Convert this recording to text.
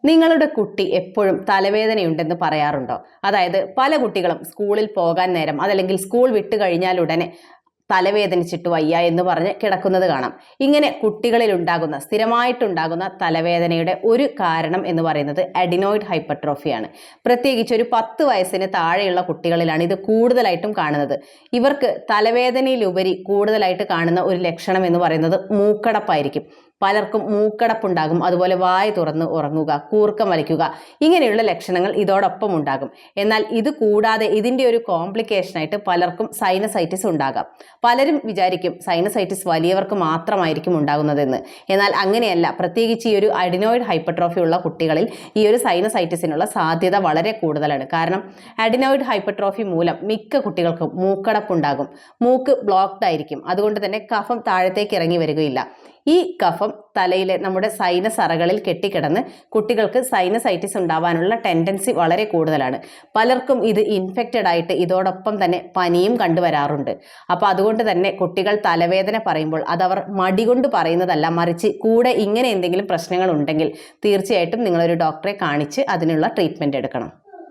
നിങ്ങളുടെ കുട്ടി എപ്പോഴും തലവേദനയുണ്ടെന്ന് പറയാറുണ്ടോ? അതായത് പല കുട്ടികളും സ്കൂളിൽ പോകാൻ നേരം അതല്ലെങ്കിൽ സ്കൂൾ വിട്ട് കഴിഞ്ഞാൽ ഉടനെ തലവേദനിച്ചിട്ട് വയ്യ എന്ന് പറഞ്ഞ് കിടക്കുന്നത് കാണാം. ഇങ്ങനെ കുട്ടികളിൽ ഉണ്ടാകുന്ന സ്ഥിരമായിട്ടുണ്ടാകുന്ന തലവേദനയുടെ ഒരു കാരണം എന്ന് പറയുന്നത് അഡിനോയിഡ് ഹൈപ്പർട്രോഫിയാണ്. പ്രത്യേകിച്ച് ഒരു 10 വയസ്സിന് താഴെയുള്ള കുട്ടികളിലാണ് ഇത് കൂടുതലായിട്ടും കാണുന്നത്. ഇവർക്ക് തലവേദനയിലുപരി കൂടുതലായിട്ട് കാണുന്ന ഒരു ലക്ഷണം എന്ന് പറയുന്നത് മൂക്കടപ്പായിരിക്കും. പലർക്കും മൂക്കടപ്പുണ്ടാകും, അതുപോലെ വായ തുറന്ന് ഉറങ്ങുക, കൂർക്കം വലിക്കുക, ഇങ്ങനെയുള്ള ലക്ഷണങ്ങൾ ഇതോടൊപ്പം ഉണ്ടാകും. എന്നാൽ ഇത് കൂടാതെ ഇതിൻ്റെ ഒരു കോംപ്ലിക്കേഷനായിട്ട് പലർക്കും സൈനസൈറ്റിസ് ഉണ്ടാകാം. പലരും വിചാരിക്കും സൈനസൈറ്റിസ് വലിയവർക്ക് മാത്രമായിരിക്കും ഉണ്ടാകുന്നതെന്ന്. എന്നാൽ അങ്ങനെയല്ല. പ്രത്യേകിച്ച് ഈ ഒരു അഡിനോയിഡ് ഹൈപ്പർട്രോഫി ഉള്ള കുട്ടികളിൽ ഈ ഒരു സൈനസൈറ്റിസിനുള്ള സാധ്യത വളരെ കൂടുതലാണ്. കാരണം അഡിനോയിഡ് ഹൈപ്പർട്രോഫി മൂലം മിക്ക കുട്ടികൾക്കും മൂക്കടപ്പുണ്ടാകും, മൂക്ക് ബ്ലോക്ക്ഡ് ആയിരിക്കും. അതുകൊണ്ട് തന്നെ കഫം താഴത്തേക്ക് ഇറങ്ങി വരികയില്ല. ഈ കഫം തലയിലെ നമ്മുടെ സൈനസ് അറകളിൽ കെട്ടിക്കിടന്ന് കുട്ടികൾക്ക് സൈനസൈറ്റിസ് ഉണ്ടാവാനുള്ള ടെൻഡൻസി വളരെ കൂടുതലാണ്. പലർക്കും ഇത് ഇൻഫെക്റ്റഡ് ആയിട്ട് ഇതോടൊപ്പം തന്നെ പനിയും കണ്ടുവരാറുണ്ട്. അപ്പോൾ അതുകൊണ്ട് തന്നെ കുട്ടികൾ തലവേദന പറയുമ്പോൾ അതവർ മടി കൊണ്ട് പറയുന്നതല്ല, മറിച്ച് കൂടെ ഇങ്ങനെ എന്തെങ്കിലും പ്രശ്നങ്ങൾ ഉണ്ടെങ്കിൽ തീർച്ചയായിട്ടും നിങ്ങളൊരു ഡോക്ടറെ കാണിച്ച് അതിനുള്ള ട്രീറ്റ്മെൻറ്റ് എടുക്കണം.